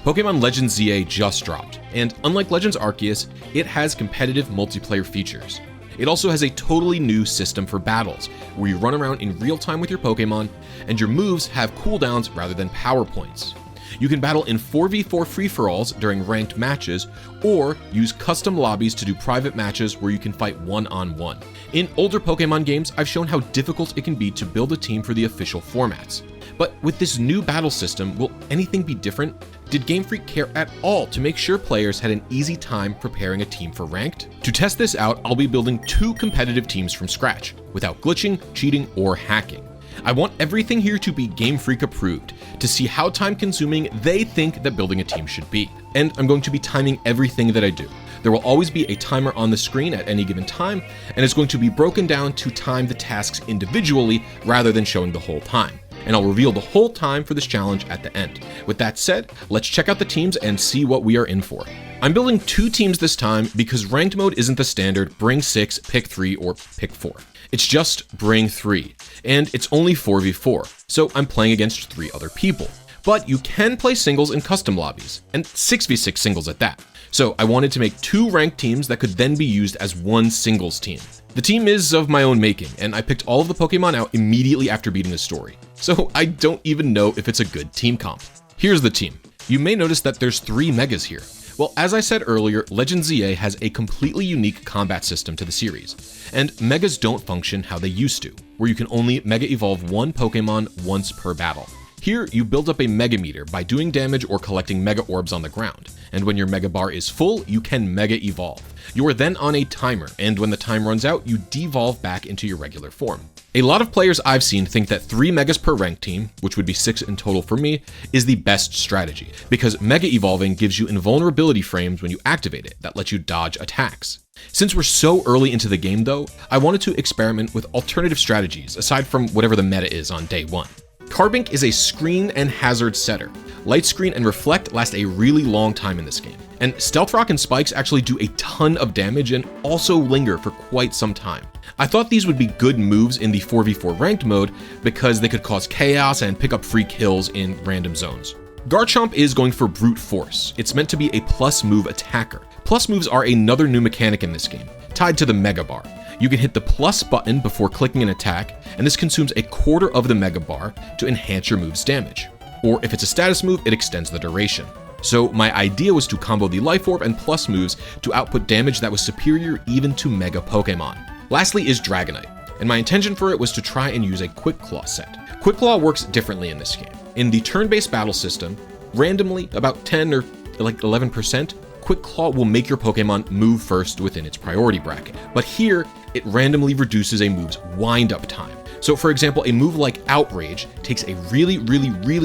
Pokémon Legends Z-A just dropped, and unlike Legends Arceus, it has competitive multiplayer features. It also has a totally new system for battles, where you run around in real time with your Pokémon, and your moves have cooldowns rather than power points. You can battle in 4v4 free-for-alls during ranked matches, or use custom lobbies to do private matches where you can fight one-on-one. In older Pokémon games, I've shown how difficult it can be to build a team for the official formats. But with this new battle system, will anything be different? Did Game Freak care at all to make sure players had an easy time preparing a team for ranked? To test this out, I'll be building 2 competitive teams from scratch, without glitching, cheating, or hacking. I want everything here to be Game Freak approved, to see how time consuming they think that building a team should be. And I'm going to be timing everything that I do. There will always be a timer on the screen at any given time, and it's going to be broken down to time the tasks individually rather than showing the whole time. And I'll reveal the whole time for this challenge at the end. With that said, let's check out the teams and see what we are in for. I'm building 2 teams this time because ranked mode isn't the standard bring 6, pick 3, or pick 4. It's just bring 3, and it's only 4v4, so I'm playing against 3 other people. But you can play singles in custom lobbies, and 6v6 singles at that. So I wanted to make 2 ranked teams that could then be used as one singles team. The team is of my own making, and I picked all of the Pokemon out immediately after beating the story. So I don't even know if it's a good team comp. Here's the team. You may notice that there's 3 Megas here. Well, as I said earlier, Legends Z-A has a completely unique combat system to the series, and Megas don't function how they used to, where you can only Mega Evolve one Pokemon once per battle. Here, you build up a Mega Meter by doing damage or collecting Mega Orbs on the ground, and when your Mega Bar is full, you can Mega Evolve. You are then on a timer, and when the time runs out, you devolve back into your regular form. A lot of players I've seen think that 3 Megas per ranked team, which would be 6 in total for me, is the best strategy, because Mega Evolving gives you invulnerability frames when you activate it that let you dodge attacks. Since we're so early into the game though, I wanted to experiment with alternative strategies aside from whatever the meta is on day 1. Carbink is a screen and hazard setter. Light Screen and Reflect last a really long time in this game, and Stealth Rock and Spikes actually do a ton of damage and also linger for quite some time. I thought these would be good moves in the 4v4 ranked mode because they could cause chaos and pick up free kills in random zones. Garchomp is going for Brute Force. It's meant to be a plus move attacker. Plus moves are another new mechanic in this game, tied to the Mega Bar. You can hit the plus button before clicking an attack, and this consumes a quarter of the Mega Bar to enhance your move's damage. Or if it's a status move, it extends the duration. So my idea was to combo the Life Orb and plus moves to output damage that was superior even to Mega Pokemon. Lastly is Dragonite, and my intention for it was to try and use a Quick Claw set. Quick Claw works differently in this game. In the turn-based battle system, randomly, about 10 or like 11%, Quick Claw will make your Pokemon move first within its priority bracket. But here, it randomly reduces a move's wind-up time. So for example, a move like Outrage takes a really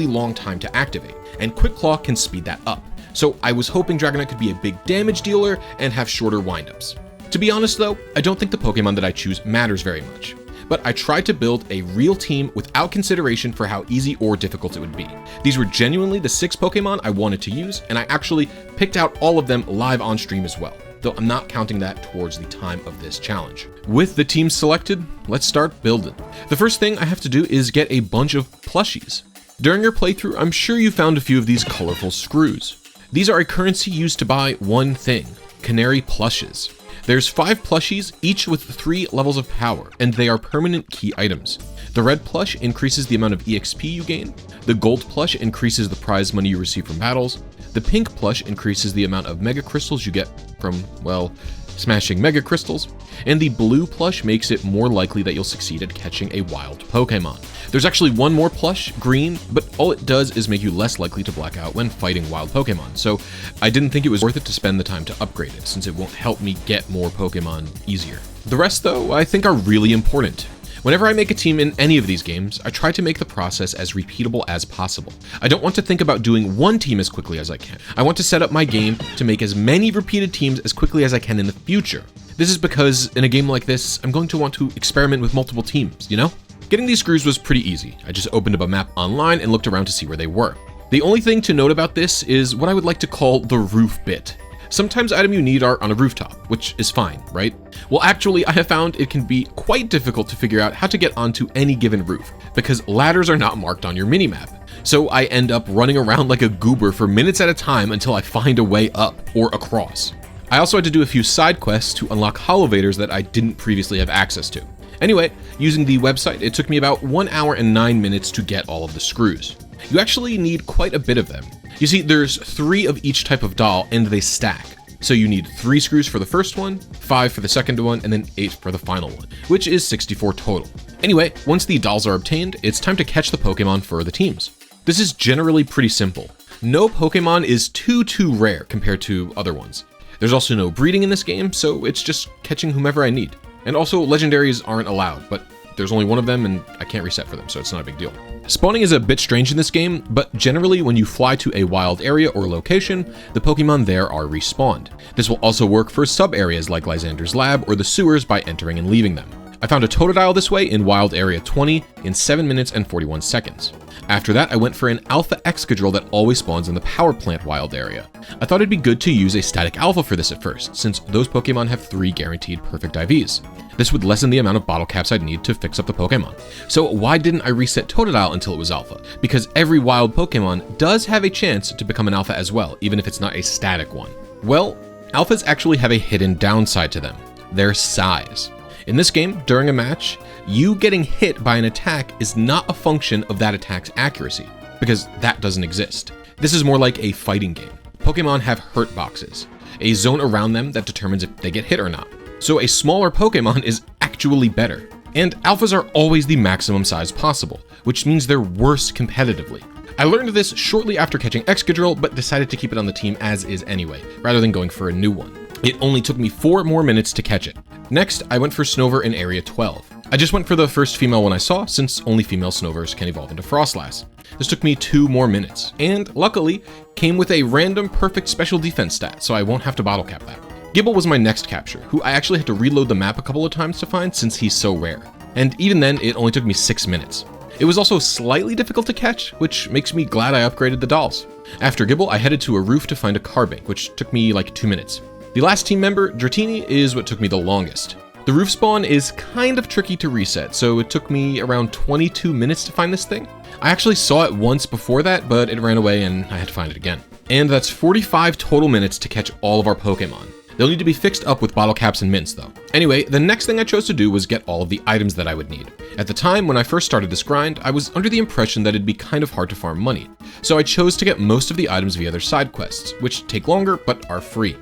long time to activate, and Quick Claw can speed that up. So I was hoping Dragonite could be a big damage dealer and have shorter windups. To be honest though, I don't think the Pokemon that I choose matters very much. But I tried to build a real team without consideration for how easy or difficult it would be. These were genuinely the 6 Pokemon I wanted to use, and I actually picked out all of them live on stream as well, though I'm not counting that towards the time of this challenge. With the teams selected, let's start building. The first thing I have to do is get a bunch of plushies. During your playthrough, I'm sure you found a few of these colorful screws. These are a currency used to buy one thing, Canary plushes. There's 5 plushies, each with 3 levels of power, and they are permanent key items. The red plush increases the amount of EXP you gain, the gold plush increases the prize money you receive from battles, the pink plush increases the amount of mega crystals you get from, well, smashing mega crystals, and the blue plush makes it more likely that you'll succeed at catching a wild Pokemon. There's actually one more plush, green, but all it does is make you less likely to black out when fighting wild Pokemon, so I didn't think it was worth it to spend the time to upgrade it, since it won't help me get more Pokemon easier. The rest, though, I think are really important. Whenever I make a team in any of these games, I try to make the process as repeatable as possible. I don't want to think about doing one team as quickly as I can. I want to set up my game to make as many repeated teams as quickly as I can in the future. This is because in a game like this, I'm going to want to experiment with multiple teams, you know? Getting these screws was pretty easy. I just opened up a map online and looked around to see where they were. The only thing to note about this is what I would like to call the roof bit. Sometimes items you need are on a rooftop, which is fine, right? Well, actually, I have found it can be quite difficult to figure out how to get onto any given roof, because ladders are not marked on your minimap. So I end up running around like a goober for minutes at a time until I find a way up or across. I also had to do a few side quests to unlock holovators that I didn't previously have access to. Anyway, using the website, it took me about 1 hour and 9 minutes to get all of the screws. You actually need quite a bit of them. You see, there's 3 of each type of doll and they stack. So you need 3 screws for the first one, 5 for the second one, and then 8 for the final one, which is 64 total. Anyway, once the dolls are obtained, it's time to catch the Pokemon for the teams. This is generally pretty simple. No Pokemon is too rare compared to other ones. There's also no breeding in this game, so it's just catching whomever I need. And also, legendaries aren't allowed, but there's only one of them and I can't reset for them, so it's not a big deal. Spawning is a bit strange in this game, but generally when you fly to a wild area or location, the Pokemon there are respawned. This will also work for sub-areas like Lysander's lab or the sewers by entering and leaving them. I found a Totodile this way in Wild Area 20 in 7 minutes and 41 seconds. After that, I went for an Alpha Excadrill that always spawns in the Power Plant Wild Area. I thought it'd be good to use a Static Alpha for this at first, since those Pokemon have 3 guaranteed perfect IVs. This would lessen the amount of bottle caps I'd need to fix up the Pokemon. So why didn't I reset Totodile until it was Alpha? Because every wild Pokemon does have a chance to become an Alpha as well, even if it's not a static one. Well, Alphas actually have a hidden downside to them: their size. In this game, during a match, you getting hit by an attack is not a function of that attack's accuracy, because that doesn't exist. This is more like a fighting game. Pokemon have hurt boxes, a zone around them that determines if they get hit or not. So a smaller Pokemon is actually better. And Alphas are always the maximum size possible, which means they're worse competitively. I learned this shortly after catching Excadrill, but decided to keep it on the team as is anyway, rather than going for a new one. It only took me 4 more minutes to catch it. Next, I went for Snover in Area 12. I just went for the first female one I saw, since only female Snovers can evolve into Frostlass. This took me 2 more minutes, and luckily, came with a random perfect special defense stat, so I won't have to bottle cap that. Gible was my next capture, who I actually had to reload the map a couple of times to find since he's so rare. And even then, it only took me 6 minutes. It was also slightly difficult to catch, which makes me glad I upgraded the dolls. After Gible, I headed to a roof to find a Carbink, which took me like 2 minutes. The last team member, Dratini, is what took me the longest. The roof spawn is kind of tricky to reset, so it took me around 22 minutes to find this thing. I actually saw it once before that, but it ran away and I had to find it again. And that's 45 total minutes to catch all of our Pokemon. They'll need to be fixed up with bottle caps and mints though. Anyway, the next thing I chose to do was get all of the items that I would need. At the time, when I first started this grind, I was under the impression that it'd be kind of hard to farm money. So I chose to get most of the items via their side quests, which take longer but are free.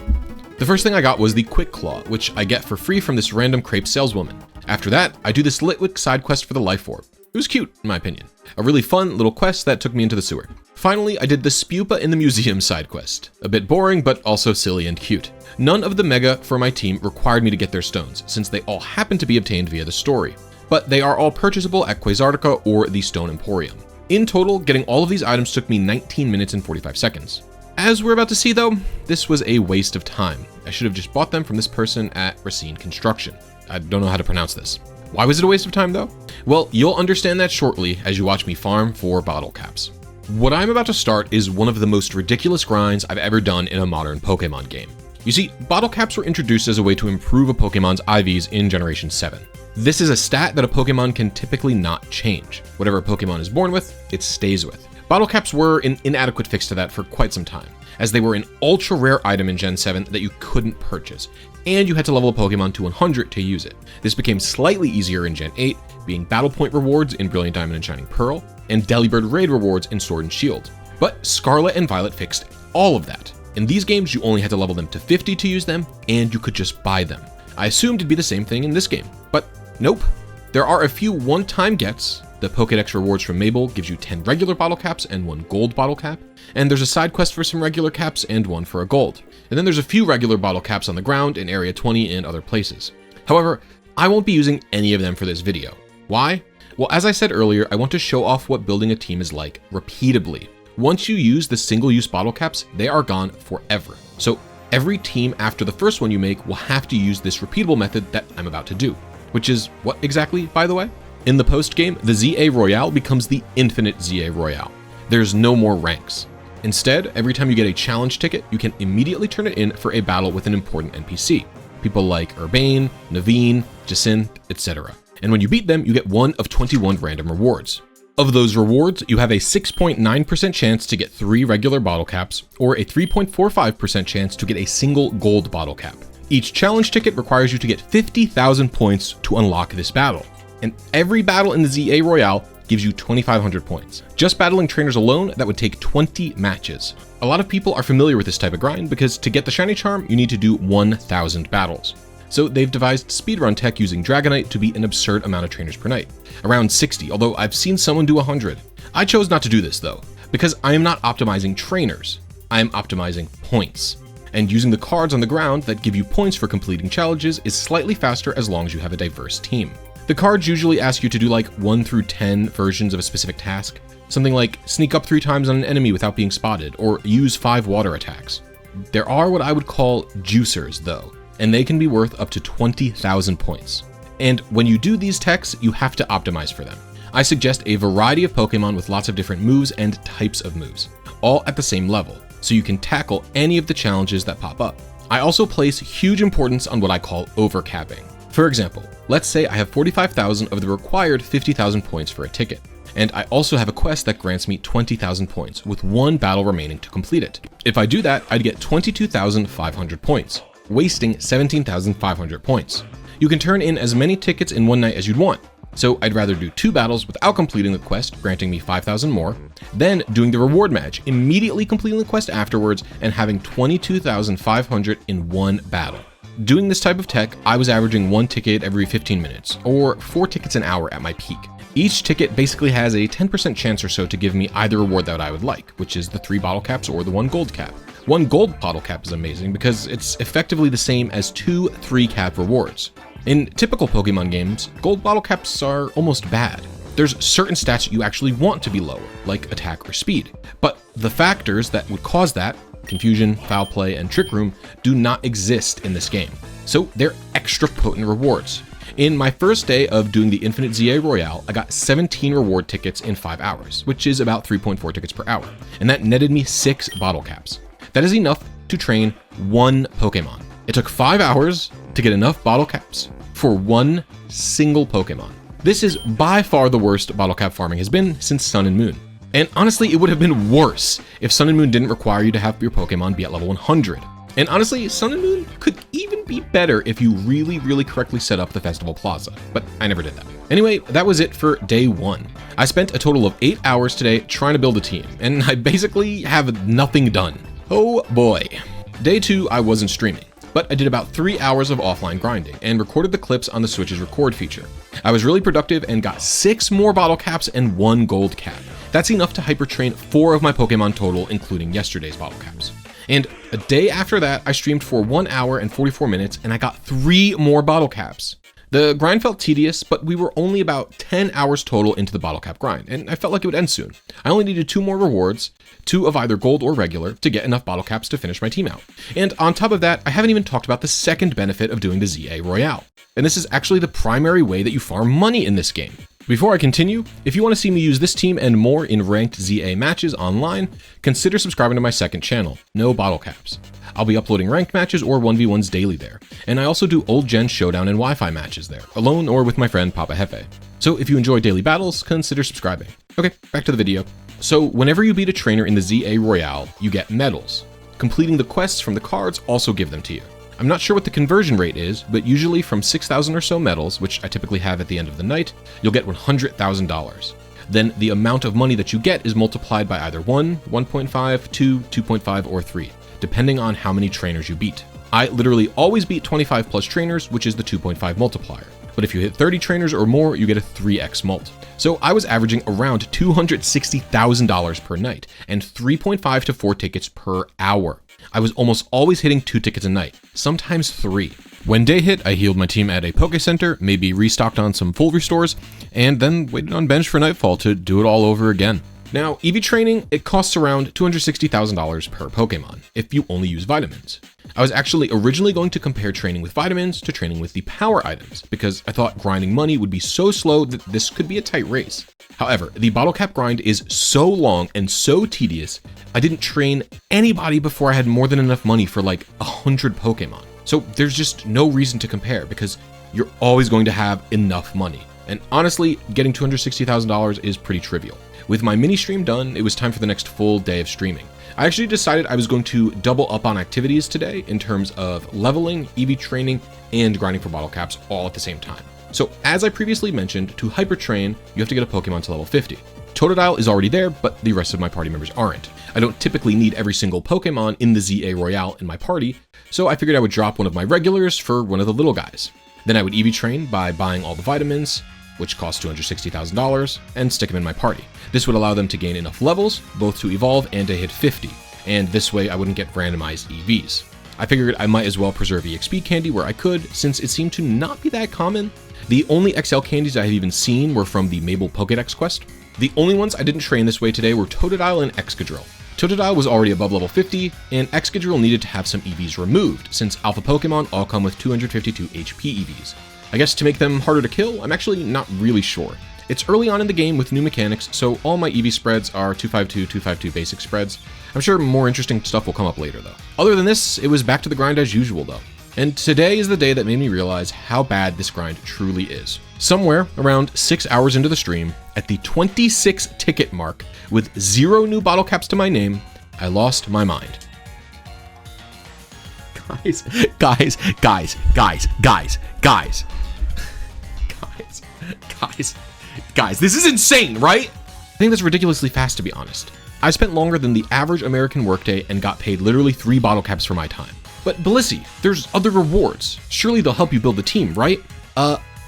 The first thing I got was the Quick Claw, which I get for free from this random crepe saleswoman. After that, I do this Litwick side quest for the Life Orb. It was cute, in my opinion. A really fun little quest that took me into the sewer. Finally, I did the Spupa in the Museum side quest. A bit boring, but also silly and cute. None of the Mega for my team required me to get their stones, since they all happen to be obtained via the story. But they are all purchasable at Quasartica or the Stone Emporium. In total, getting all of these items took me 19 minutes and 45 seconds. As we're about to see though, this was a waste of time. I should have just bought them from this person at Racine Construction. I don't know how to pronounce this. Why was it a waste of time though? Well, you'll understand that shortly as you watch me farm for bottle caps. What I'm about to start is one of the most ridiculous grinds I've ever done in a modern Pokemon game. You see, bottle caps were introduced as a way to improve a Pokemon's IVs in Generation 7. This is a stat that a Pokemon can typically not change. Whatever a Pokemon is born with, it stays with. Bottle caps were an inadequate fix to that for quite some time, as they were an ultra rare item in Gen 7 that you couldn't purchase, and you had to level a Pokemon to 100 to use it. This became slightly easier in Gen 8, being Battle Point rewards in Brilliant Diamond and Shining Pearl, and Delibird raid rewards in Sword and Shield. But Scarlet and Violet fixed all of that. In these games, you only had to level them to 50 to use them, and you could just buy them. I assumed it'd be the same thing in this game, but nope. There are a few one-time gets. The Pokédex rewards from Mabel gives you 10 regular bottle caps and 1 gold bottle cap, and there's a side quest for some regular caps and 1 for a gold. And then there's a few regular bottle caps on the ground in Area 20 and other places. However, I won't be using any of them for this video. Why? Well, as I said earlier, I want to show off what building a team is like repeatably. Once you use the single-use bottle caps, they are gone forever. So every team after the first one you make will have to use this repeatable method that I'm about to do. Which is what exactly, by the way? In the post-game, the Z-A Royale becomes the Infinite Z-A Royale. There's no more ranks. Instead, every time you get a challenge ticket, you can immediately turn it in for a battle with an important NPC. People like Urbane, Naveen, Jacinth, etc. And when you beat them, you get one of 21 random rewards. Of those rewards, you have a 6.9% chance to get 3 regular bottle caps, or a 3.45% chance to get a single gold bottle cap. Each challenge ticket requires you to get 50,000 points to unlock this battle. And every battle in the Z-A Royale gives you 2,500 points. Just battling trainers alone, that would take 20 matches. A lot of people are familiar with this type of grind because to get the shiny charm, you need to do 1,000 battles. So they've devised speedrun tech using Dragonite to beat an absurd amount of trainers per night. Around 60, although I've seen someone do 100. I chose not to do this though, because I am not optimizing trainers, I am optimizing points. And using the cards on the ground that give you points for completing challenges is slightly faster as long as you have a diverse team. The cards usually ask you to do like 1 through 10 versions of a specific task. Something like sneak up 3 times on an enemy without being spotted, or use 5 water attacks. There are what I would call juicers though, and they can be worth up to 20,000 points. And when you do these techs, you have to optimize for them. I suggest a variety of Pokemon with lots of different moves and types of moves, all at the same level, so you can tackle any of the challenges that pop up. I also place huge importance on what I call overcapping. For example, let's say I have 45,000 of the required 50,000 points for a ticket, and I also have a quest that grants me 20,000 points with 1 battle remaining to complete it. If I do that, I'd get 22,500 points, wasting 17,500 points. You can turn in as many tickets in one night as you'd want, so I'd rather do 2 battles without completing the quest, granting me 5,000 more, then doing the reward match, immediately completing the quest afterwards, and having 22,500 in 1 battle. Doing this type of tech, I was averaging 1 ticket every 15 minutes, or 4 tickets an hour at my peak. Each ticket basically has a 10% chance or so to give me either reward that I would like, which is the 3 bottle caps or the 1 gold cap. 1 gold bottle cap is amazing because it's effectively the same as 2 3-cap rewards. In typical Pokemon games, gold bottle caps are almost bad. There's certain stats you actually want to be lower, like attack or speed, but the factors that would cause that, confusion, foul play, and trick room, do not exist in this game. So they're extra potent rewards. In my first day of doing the Infinite Z-A Royale, I got 17 reward tickets in 5 hours, which is about 3.4 tickets per hour, and that netted me 6 bottle caps. That is enough to train 1 Pokemon. It took 5 hours to get enough bottle caps for 1 single Pokemon. This is by far the worst bottle cap farming has been since Sun and Moon. And honestly, it would have been worse if Sun and Moon didn't require you to have your Pokemon be at level 100. And honestly, Sun and Moon could even be better if you really correctly set up the Festival Plaza, but I never did that. Anyway, that was it for day 1. I spent a total of 8 hours today trying to build a team, and I basically have nothing done. Oh boy. Day 2, I wasn't streaming, but I did about 3 hours of offline grinding and recorded the clips on the Switch's record feature. I was really productive and got 6 more bottle caps and 1 gold cap. That's enough to hyper train 4 of my Pokemon total, including yesterday's bottle caps. And a day after that, I streamed for 1 hour and 44 minutes and I got 3 more bottle caps. The grind felt tedious, but we were only about 10 hours total into the bottle cap grind, and I felt like it would end soon. I only needed 2 more rewards, 2 of either gold or regular, to get enough bottle caps to finish my team out. And on top of that, I haven't even talked about the second benefit of doing the Z-A Royale. And this is actually the primary way that you farm money in this game. Before I continue, if you want to see me use this team and more in ranked Z-A matches online, consider subscribing to my second channel, No Bottle Caps. I'll be uploading ranked matches or 1v1s daily there, and I also do old gen showdown and Wi-Fi matches there, alone or with my friend Papa Hefe. So if you enjoy daily battles, consider subscribing. Okay, back to the video. So whenever you beat a trainer in the Z-A Royale, you get medals. Completing the quests from the cards also give them to you. I'm not sure what the conversion rate is, but usually from 6,000 or so medals, which I typically have at the end of the night, you'll get $100,000. Then the amount of money that you get is multiplied by either 1, 1.5, 2, 2.5, or 3, depending on how many trainers you beat. I literally always beat 25 plus trainers, which is the 2.5 multiplier. But if you hit 30 trainers or more, you get a 3x mult. So I was averaging around $260,000 per night and 3.5 to 4 tickets per hour. I was almost always hitting 2 tickets a night, sometimes 3. When day hit, I healed my team at a Poke Center, maybe restocked on some full restores, and then waited on bench for nightfall to do it all over again. Now, EV training, it costs around $260,000 per Pokemon if you only use vitamins. I was actually originally going to compare training with vitamins to training with the power items because I thought grinding money would be so slow that this could be a tight race. However, the bottle cap grind is so long and so tedious, I didn't train anybody before I had more than enough money for like 100 Pokemon. So there's just no reason to compare because you're always going to have enough money. And honestly, getting $260,000 is pretty trivial. With my mini stream done, it was time for the next full day of streaming. I actually decided I was going to double up on activities today in terms of leveling, EV training, and grinding for bottle caps all at the same time. So as I previously mentioned, to hyper train, you have to get a Pokemon to level 50. Totodile is already there, but the rest of my party members aren't. I don't typically need every single Pokemon in the Z-A Royale in my party, so I figured I would drop one of my regulars for one of the little guys. Then I would EV train by buying all the vitamins, which cost $260,000, and stick them in my party. This would allow them to gain enough levels, both to evolve and to hit 50, and this way I wouldn't get randomized EVs. I figured I might as well preserve EXP candy where I could, since it seemed to not be that common. The only XL candies I have even seen were from the Mabel Pokédex quest. The only ones I didn't train this way today were Totodile and Excadrill. Totodile was already above level 50, and Excadrill needed to have some EVs removed, since alpha Pokemon all come with 252 HP EVs. I guess to make them harder to kill, I'm actually not really sure. It's early on in the game with new mechanics, so all my EV spreads are 252, 252 basic spreads. I'm sure more interesting stuff will come up later though. Other than this, it was back to the grind as usual though. And today is the day that made me realize how bad this grind truly is. Somewhere around 6 hours into the stream, at the 26 ticket mark, with 0 new bottle caps to my name, I lost my mind. Guys, this is insane, right? I think that's ridiculously fast, to be honest. I spent longer than the average American workday and got paid literally 3 bottle caps for my time. But Blisy, there's other rewards. Surely they'll help you build the team, right?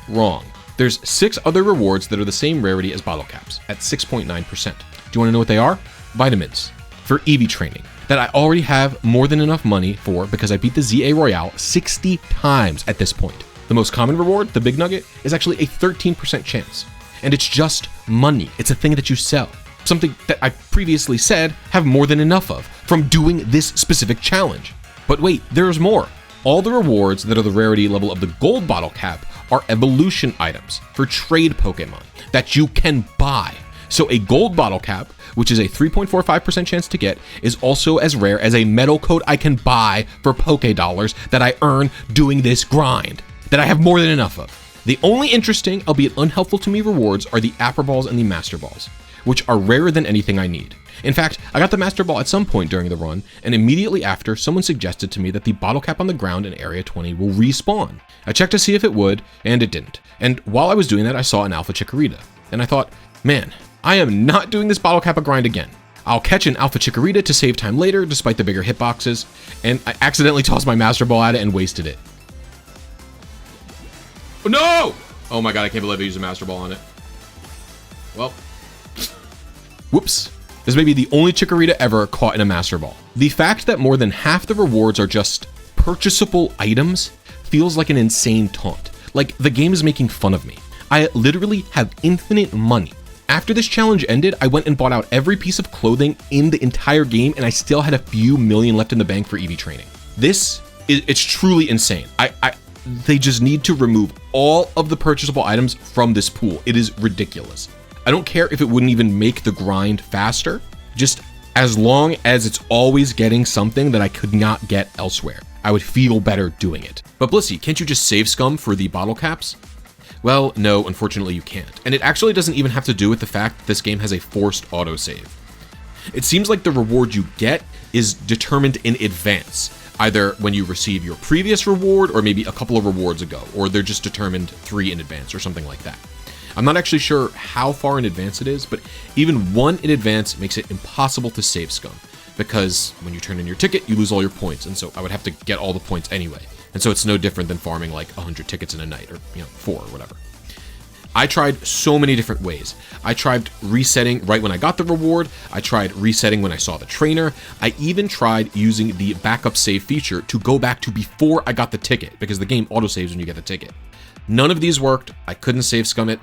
Wrong. There's 6 other rewards that are the same rarity as bottle caps, at 6.9%. Do you want to know what they are? Vitamins. For EV training, that I already have more than enough money for because I beat the Z-A Royale 60 times at this point. The most common reward, the big nugget, is actually a 13% chance. And it's just money. It's a thing that you sell. Something that I previously said have more than enough of from doing this specific challenge. But wait, there's more. All the rewards that are the rarity level of the gold bottle cap are evolution items for trade Pokemon that you can buy. So a gold bottle cap, which is a 3.45% chance to get, is also as rare as a metal coat I can buy for Poké Dollars that I earn doing this grind, that I have more than enough of. The only interesting, albeit unhelpful to me, rewards are the Apper Balls and the Master Balls, which are rarer than anything I need. In fact, I got the Master Ball at some point during the run, and immediately after, someone suggested to me that the bottle cap on the ground in Area 20 will respawn. I checked to see if it would, and it didn't. And while I was doing that, I saw an Alpha Chikorita, and I thought, man, I am not doing this bottle cap grind again. I'll catch an Alpha Chikorita to save time later, despite the bigger hitboxes, and I accidentally tossed my Master Ball at it and wasted it. Oh, no! Oh my god, I can't believe I used a Master Ball on it. Well, whoops. This may be the only Chikorita ever caught in a Master Ball. The fact that more than half the rewards are just purchasable items feels like an insane taunt. Like the game is making fun of me. I literally have infinite money. After this challenge ended, I went and bought out every piece of clothing in the entire game, and I still had a few million left in the bank for EV training. It's truly insane. They just need to remove all of the purchasable items from this pool. It is ridiculous. I don't care if it wouldn't even make the grind faster, just as long as it's always getting something that I could not get elsewhere. I would feel better doing it. But Blisy, can't you just save scum for the bottle caps? Well, no, unfortunately you can't. And it actually doesn't even have to do with the fact that this game has a forced autosave. It seems like the reward you get is determined in advance, either when you receive your previous reward or maybe a couple of rewards ago, or they're just determined 3 in advance or something like that. I'm not actually sure how far in advance it is, but even 1 in advance makes it impossible to save scum, because when you turn in your ticket, you lose all your points, and so I would have to get all the points anyway. And so it's no different than farming like 100 tickets in a night, or 4 or whatever. I tried so many different ways. I tried resetting right when I got the reward. I tried resetting when I saw the trainer. I even tried using the backup save feature to go back to before I got the ticket, because the game autosaves when you get the ticket. None of these worked. I couldn't save scum it.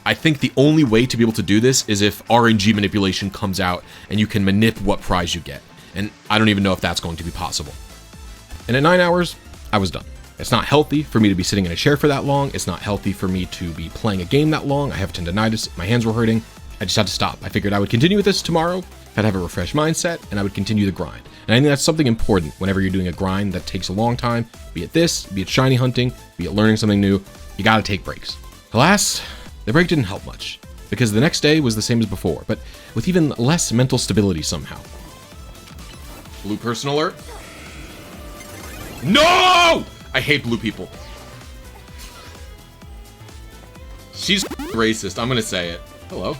I think the only way to be able to do this is if RNG manipulation comes out and you can manip what prize you get. And I don't even know if that's going to be possible. And at 9 hours, I was done. It's not healthy for me to be sitting in a chair for that long. It's not healthy for me to be playing a game that long. I have tendonitis, my hands were hurting. I just had to stop. I figured I would continue with this tomorrow. I'd have a refreshed mindset and I would continue the grind. And I think that's something important whenever you're doing a grind that takes a long time, be it this, be it shiny hunting, be it learning something new, you gotta take breaks. Alas, the break didn't help much because the next day was the same as before, but with even less mental stability somehow. Blue person alert. No! I hate blue people. She's racist, I'm gonna say it. Hello.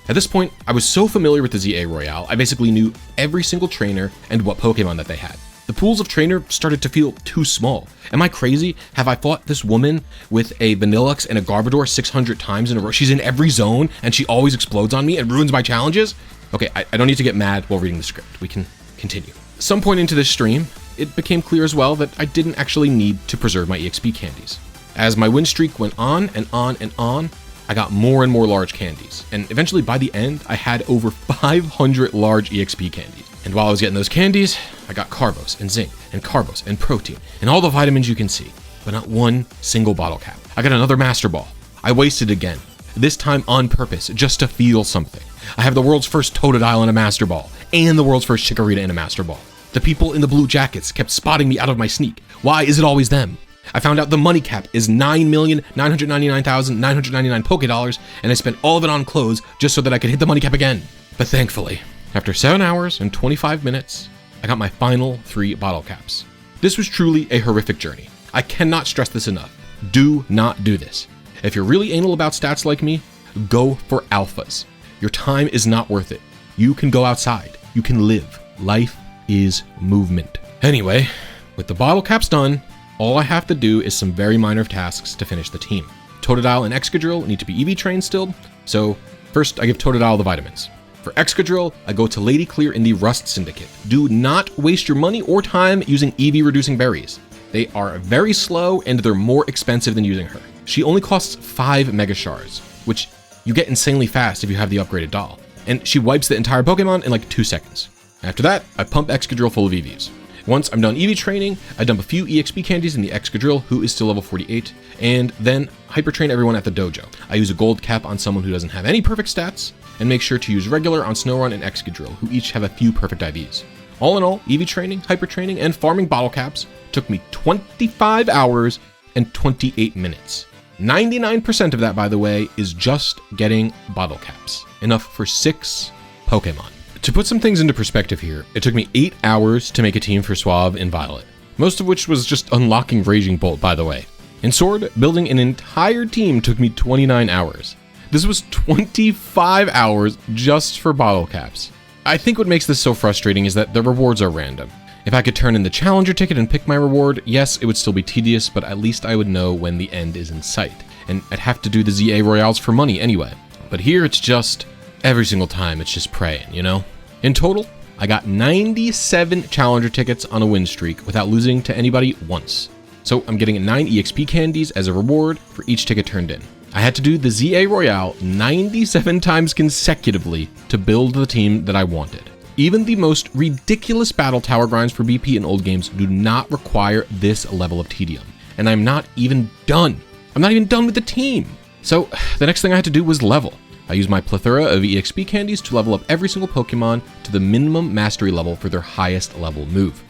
At this point, I was so familiar with the Z-A Royale, I basically knew every single trainer and what Pokemon that they had. The pools of trainer started to feel too small. Am I crazy? Have I fought this woman with a Vanillux and a Garbodor 600 times in a row? She's in every zone and she always explodes on me and ruins my challenges? Okay, I don't need to get mad while reading the script. We can continue. Some point into this stream, it became clear as well that I didn't actually need to preserve my EXP candies. As my win streak went on and on and on, I got more and more large candies, and eventually by the end, I had over 500 large EXP candies. And while I was getting those candies, I got Carbos and Zinc and Carbos and Protein and all the vitamins you can see, but not one single bottle cap. I got another Master Ball. I wasted again, this time on purpose, just to feel something. I have the world's first Totodile in a Master Ball, and the world's first Chikorita in a Master Ball. The people in the blue jackets kept spotting me out of my sneak. Why is it always them? I found out the money cap is 9,999,999 Pokédollars, and I spent all of it on clothes just so that I could hit the money cap again. But thankfully, after 7 hours and 25 minutes, I got my final 3 bottle caps. This was truly a horrific journey. I cannot stress this enough. Do not do this. If you're really anal about stats like me, go for alphas. Your time is not worth it. You can go outside. You can live. Life is movement. Anyway, with the bottle caps done, all I have to do is some very minor tasks to finish the team. Totodile and Excadrill need to be EV trained still, so first I give Totodile the vitamins. For Excadrill, I go to Lady Clear in the Rust Syndicate. Do not waste your money or time using EV reducing berries. They are very slow and they're more expensive than using her. She only costs 5 Mega Shards, which you get insanely fast if you have the upgraded doll. And she wipes the entire Pokemon in like 2 seconds. After that, I pump Excadrill full of EVs. Once I'm done EV training, I dump a few EXP candies in the Excadrill, who is still level 48, and then hyper train everyone at the dojo. I use a gold cap on someone who doesn't have any perfect stats, and make sure to use regular on Snorunt and Excadrill, who each have a few perfect IVs. All in all, EV training, hyper training, and farming bottle caps took me 25 hours and 28 minutes. 99% of that, by the way, is just getting bottle caps. Enough for 6 Pokemon. To put some things into perspective here, it took me 8 hours to make a team for Suave and Violet, most of which was just unlocking Raging Bolt, by the way. In Sword, building an entire team took me 29 hours. This was 25 hours just for bottle caps. I think what makes this so frustrating is that the rewards are random. If I could turn in the Challenger ticket and pick my reward, yes, it would still be tedious, but at least I would know when the end is in sight. And I'd have to do the Z-A Royales for money anyway. But here it's just, every single time it's just praying, you know? In total, I got 97 Challenger tickets on a win streak without losing to anybody once. So I'm getting 9 EXP candies as a reward for each ticket turned in. I had to do the Z-A Royale 97 times consecutively to build the team that I wanted. Even the most ridiculous battle tower grinds for BP in old games do not require this level of tedium. And I'm not even done. I'm not even done with the team. So the next thing I had to do was level. I used my plethora of EXP candies to level up every single Pokemon to the minimum mastery level for their highest level move.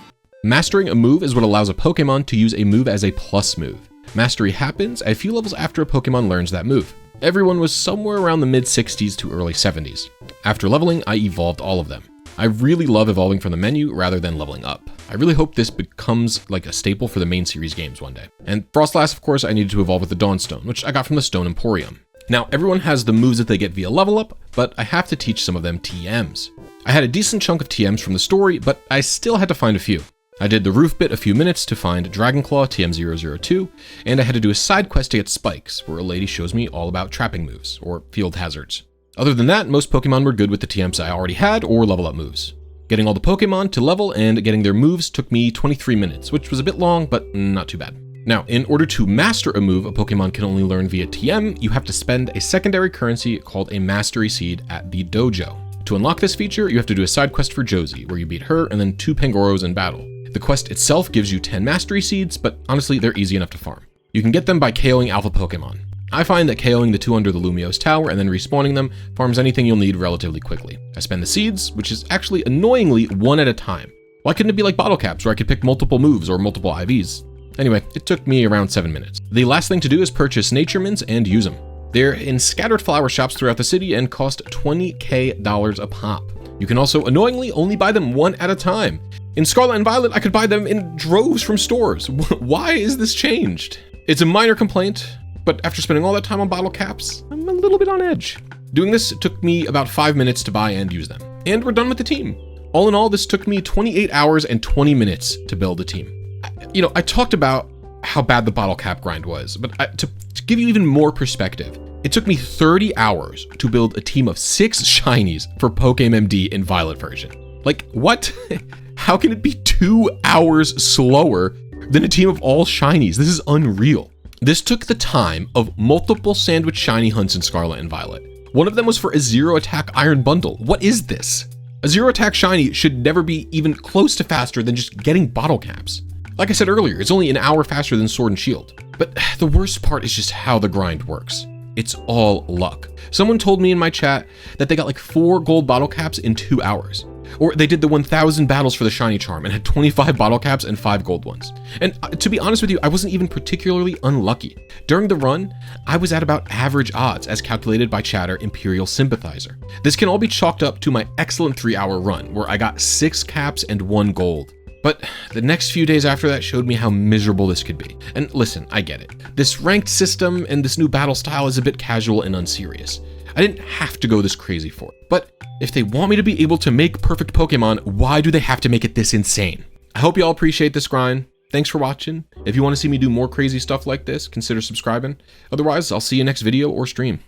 Mastering a move is what allows a Pokemon to use a move as a plus move. Mastery happens a few levels after a Pokemon learns that move. Everyone was somewhere around the mid-60s to early 70s. After leveling, I evolved all of them. I really love evolving from the menu rather than leveling up. I really hope this becomes like a staple for the main series games one day. And Frostlass, of course, I needed to evolve with the Dawnstone, which I got from the Stone Emporium. Now, everyone has the moves that they get via level up, but I have to teach some of them TMs. I had a decent chunk of TMs from the story, but I still had to find a few. I did the roof bit a few minutes to find Dragonclaw TM002, and I had to do a side quest to get Spikes, where a lady shows me all about trapping moves, or field hazards. Other than that, most Pokemon were good with the TMs I already had or level up moves. Getting all the Pokemon to level and getting their moves took me 23 minutes, which was a bit long, but not too bad. Now, in order to master a move a Pokemon can only learn via TM, you have to spend a secondary currency called a Mastery Seed at the dojo. To unlock this feature, you have to do a side quest for Josie, where you beat her and then 2 Pangoros in battle. The quest itself gives you 10 Mastery Seeds, but honestly, they're easy enough to farm. You can get them by KOing Alpha Pokemon. I find that KOing the 2 under the Lumiose Tower and then respawning them farms anything you'll need relatively quickly. I spend the seeds, which is actually annoyingly 1 at a time. Why couldn't it be like bottle caps where I could pick multiple moves or multiple IVs? Anyway, it took me around 7 minutes. The last thing to do is purchase Nature Mints and use them. They're in scattered flower shops throughout the city and cost $20k a pop. You can also annoyingly only buy them 1 at a time. In Scarlet and Violet, I could buy them in droves from stores. Why is this changed? It's a minor complaint, but after spending all that time on bottle caps, I'm a little bit on edge. Doing this took me about 5 minutes to buy and use them. And we're done with the team. All in all, this took me 28 hours and 20 minutes to build a team. I talked about how bad the bottle cap grind was, but to give you even more perspective, it took me 30 hours to build a team of 6 shinies for PokeMD in Violet version. Like, what? How can it be 2 hours slower than a team of all shinies? This is unreal. This took the time of multiple sandwich shiny hunts in Scarlet and Violet. One of them was for a 0 attack iron bundle. What is this? A 0 attack shiny should never be even close to faster than just getting bottle caps. Like I said earlier, it's only an hour faster than Sword and Shield. But the worst part is just how the grind works. It's all luck. Someone told me in my chat that they got like 4 gold bottle caps in 2 hours. Or they did the 1000 battles for the shiny charm and had 25 bottle caps and 5 gold ones. And to be honest with you, I wasn't even particularly unlucky. During the run, I was at about average odds as calculated by Chatter Imperial Sympathizer. This can all be chalked up to my excellent 3-hour run where I got 6 caps and 1 gold. But the next few days after that showed me how miserable this could be. And listen, I get it. This ranked system and this new battle style is a bit casual and unserious. I didn't have to go this crazy for it. But if they want me to be able to make perfect Pokemon, why do they have to make it this insane? I hope you all appreciate this grind. Thanks for watching. If you want to see me do more crazy stuff like this, consider subscribing. Otherwise, I'll see you next video or stream.